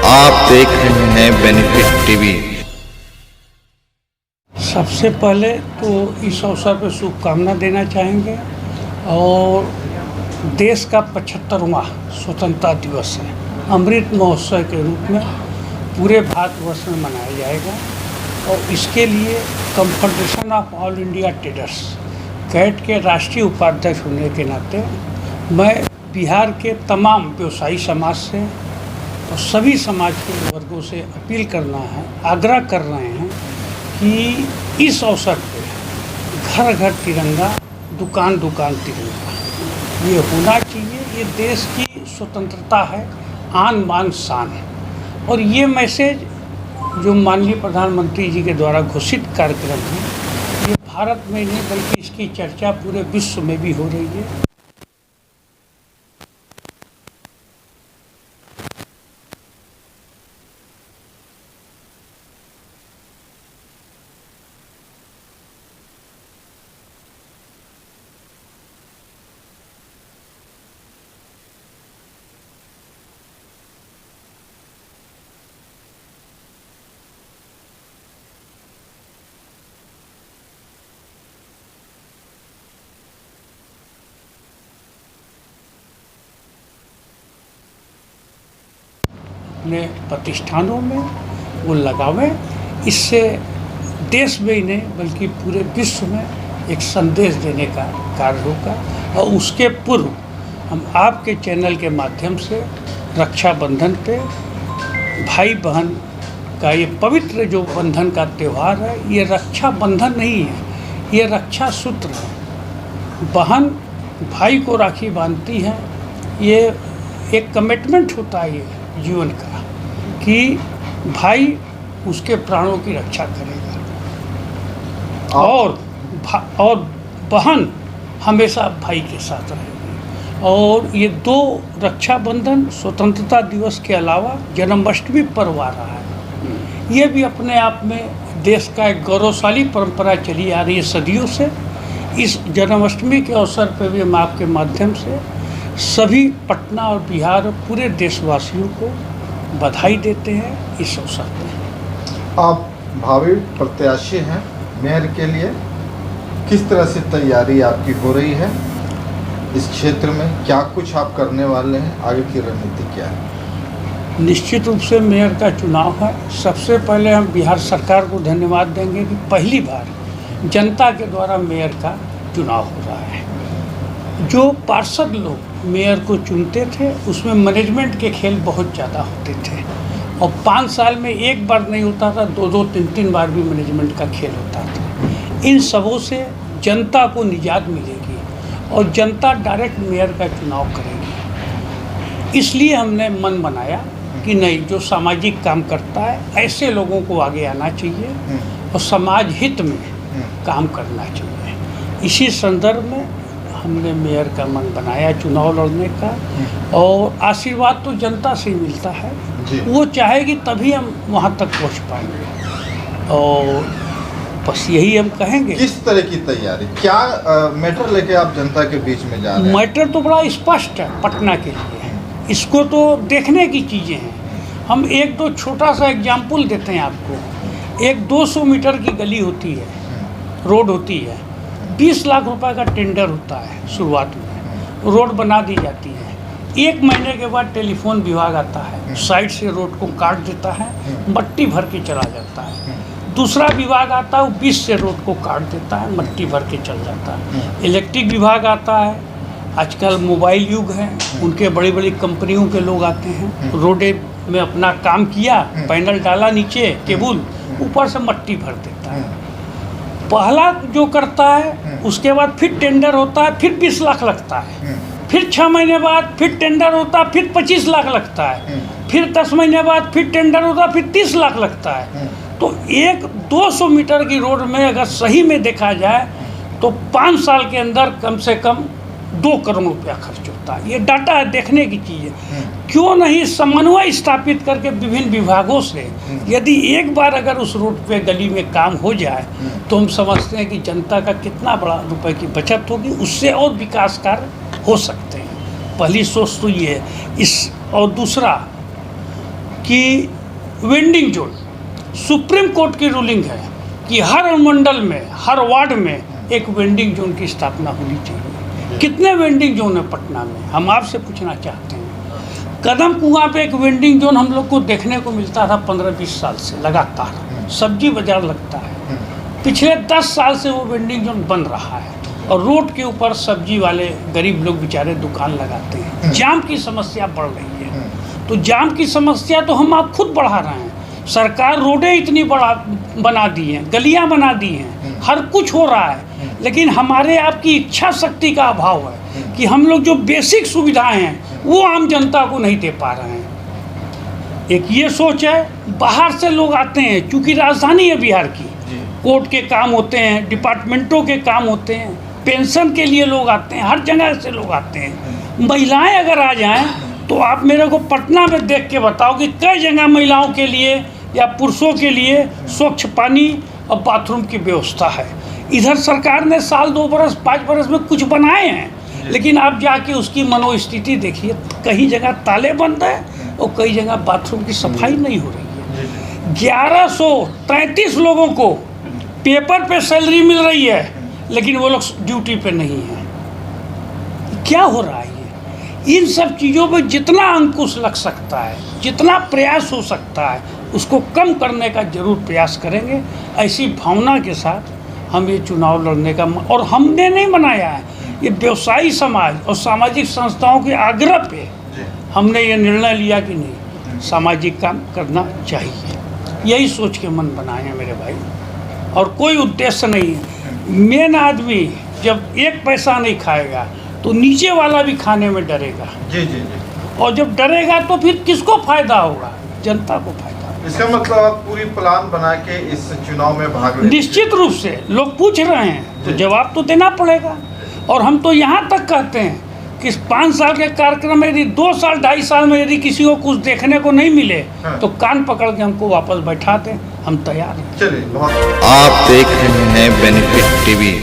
आप देख रहे हैं बेनिफिट टीवी। सबसे पहले तो इस अवसर पर शुभकामना देना चाहेंगे और देश का 75वां स्वतंत्रता दिवस है, अमृत महोत्सव के रूप में पूरे भारतवर्ष में मनाया जाएगा और इसके लिए Confederation of All India Traders CAIT के राष्ट्रीय उपाध्यक्ष होने के नाते मैं बिहार के तमाम व्यवसायी समाज से और सभी समाज के वर्गों से अपील करना है, आग्रह कर रहे हैं कि इस अवसर पे घर घर तिरंगा, दुकान दुकान तिरंगा ये होना चाहिए। ये देश की स्वतंत्रता है, आन बान शान है। और ये मैसेज जो माननीय प्रधानमंत्री जी के द्वारा घोषित कार्यक्रम है, ये भारत में नहीं बल्कि इसकी चर्चा पूरे विश्व में भी हो रही है। अपने प्रतिष्ठानों में वो लगावें, इससे देश में ही नहीं बल्कि पूरे विश्व में एक संदेश देने का कार्य होगा। और उसके पूर्व हम आपके चैनल के माध्यम से रक्षाबंधन पे भाई बहन का ये पवित्र जो बंधन का त्यौहार है, ये रक्षाबंधन नहीं है, ये रक्षा सूत्र है। बहन भाई को राखी बांधती है, ये एक कमिटमेंट होता है ये जीवन का कि भाई उसके प्राणों की रक्षा करेगा और बहन हमेशा भाई के साथ रहेगी। और ये दो रक्षाबंधन स्वतंत्रता दिवस के अलावा जन्माष्टमी पर्व आ रहा है, ये भी अपने आप में देश का एक गौरवशाली परंपरा चली आ रही है सदियों से। इस जन्माष्टमी के अवसर पर भी हम आपके माध्यम से सभी पटना और बिहार और पूरे देशवासियों को बधाई देते हैं इस अवसर पर। आप भावी प्रत्याशी हैं मेयर के लिए, किस तरह से तैयारी आपकी हो रही है इस क्षेत्र में, क्या कुछ आप करने वाले हैं, आगे की रणनीति क्या है? निश्चित रूप से मेयर का चुनाव है। सबसे पहले हम बिहार सरकार को धन्यवाद देंगे कि पहली बार जनता के द्वारा मेयर का चुनाव हो रहा है। जो पार्षद लोग मेयर को चुनते थे उसमें मैनेजमेंट के खेल बहुत ज़्यादा होते थे और 5 साल में एक बार नहीं होता था, 2-2, 3-3 बार भी मैनेजमेंट का खेल होता था। इन सबों से जनता को निजात मिलेगी और जनता डायरेक्ट मेयर का चुनाव करेगी। इसलिए हमने मन बनाया कि नहीं, जो सामाजिक काम करता है ऐसे लोगों को आगे आना चाहिए और समाज हित में काम करना चाहिए। इसी संदर्भ में हमने मेयर का मन बनाया चुनाव लड़ने का और आशीर्वाद तो जनता से ही मिलता है, वो चाहेगी तभी हम वहाँ तक पहुँच पाएंगे। और बस यही हम कहेंगे। किस तरह की तैयारी, क्या मैटर लेके आप जनता के बीच में जा रहे हैं? मैटर तो बड़ा स्पष्ट है पटना के लिए, इसको तो देखने की चीज़ें हैं। हम एक दो छोटा सा एग्जाम्पल देते हैं आपको। एक 200 मीटर की गली होती है, रोड होती है, 20 लाख रुपए का टेंडर होता है। शुरुआत में रोड बना दी जाती है, 1 महीने के बाद टेलीफोन विभाग आता है, साइड से रोड को काट देता है, मट्टी भर के चला जाता है। दूसरा विभाग आता है, वो 20 से रोड को काट देता है, मट्टी भर के चल जाता है। इलेक्ट्रिक विभाग आता है, आजकल मोबाइल युग है, उनके बड़ी बड़ी कंपनियों के लोग आते हैं, रोडे में अपना काम किया, पैनल डाला, नीचे केबल, ऊपर से मट्टी भर देता है। पहला जो करता है उसके बाद फिर टेंडर होता है, फिर 20 लाख लगता है, फिर 6 महीने बाद फिर टेंडर होता है, फिर 25 लाख लगता है, फिर 10 महीने बाद फिर टेंडर होता है, फिर 30 लाख लगता है। तो एक 200 मीटर की रोड में अगर सही में देखा जाए तो 5 साल के अंदर कम से कम 2 करोड़ रुपया खर्च होता है। ये डाटा है, देखने की चीज़ है। क्यों नहीं समन्वय स्थापित करके विभिन्न विभागों से यदि एक बार अगर उस रोड पे गली में काम हो जाए तो हम समझते हैं कि जनता का कितना बड़ा रुपए की बचत होगी, उससे और विकास कार्य हो सकते हैं। पहली सोच तो ये है। और दूसरा कि वेंडिंग जोन, सुप्रीम कोर्ट की रूलिंग है कि हर अनुमंडल में, हर वार्ड में एक वेंडिंग जोन की स्थापना होनी चाहिए। कितने वेंडिंग जोन है पटना में, हम आपसे पूछना चाहते हैं। कदम कुआं पे एक वेंडिंग जोन हम लोग को देखने को मिलता था 15-20 साल से लगातार, सब्जी बाजार लगता है। पिछले 10 साल से वो वेंडिंग जोन बन रहा है और रोड के ऊपर सब्जी वाले गरीब लोग बेचारे दुकान लगाते हैं। जाम की समस्या बढ़ रही है, तो जाम की समस्या तो हम आप खुद बढ़ा रहे हैं। सरकार रोडें इतनी बना दी हैं, गलियां बना दी हैं, हर कुछ हो रहा है, लेकिन हमारे आपकी इच्छा शक्ति का अभाव है कि हम लोग जो बेसिक सुविधाएं हैं वो आम जनता को नहीं दे पा रहे हैं। एक ये सोच है, बाहर से लोग आते हैं, चूँकि राजधानी है बिहार की, कोर्ट के काम होते हैं, डिपार्टमेंटों के काम होते हैं, पेंशन के लिए लोग आते हैं, हर जगह से लोग आते हैं। महिलाएं अगर आ जाएं तो आप मेरे को पटना में देख के बताओ कि कई जगह महिलाओं के लिए या पुरुषों के लिए स्वच्छ पानी और बाथरूम की व्यवस्था है। इधर सरकार ने साल 2 बरस 5 बरस में कुछ बनाए हैं, लेकिन आप जाके उसकी मनोस्थिति देखिए, कई जगह ताले बंद है और कई जगह बाथरूम की सफाई नहीं हो रही है। 1133 लोगों को पेपर पे सैलरी मिल रही है, लेकिन वो लोग ड्यूटी पे नहीं है। क्या हो रहा है ये? इन सब चीज़ों पे जितना अंकुश लग सकता है, जितना प्रयास हो सकता है, उसको कम करने का जरूर प्रयास करेंगे। ऐसी भावना के साथ हम ये चुनाव लड़ने का, और हमने नहीं बनाया है, ये व्यवसायी समाज और सामाजिक संस्थाओं के आग्रह पे हमने ये निर्णय लिया कि नहीं, सामाजिक काम करना चाहिए। यही सोच के मन बनाए हैं मेरे भाई, और कोई उद्देश्य नहीं है। मेन आदमी जब 1 पैसा नहीं खाएगा तो नीचे वाला भी खाने में डरेगा। जी। और जब डरेगा तो फिर किसको फायदा होगा? जनता को फायदा होगा। इसका मतलब आप पूरी प्लान बना के इस चुनाव में भाग लेंगे? निश्चित रूप से। लोग पूछ रहे हैं तो जवाब तो देना पड़ेगा। और हम तो यहाँ तक कहते हैं कि 5 साल के कार्यक्रम में यदि 2 साल 2.5 साल में यदि किसी को कुछ देखने को नहीं मिले तो कान पकड़ के हमको वापस बैठा दें, हम तैयार हैं। चलिए, बहुत आप देख रहे हैं बेनिफिट टीवी।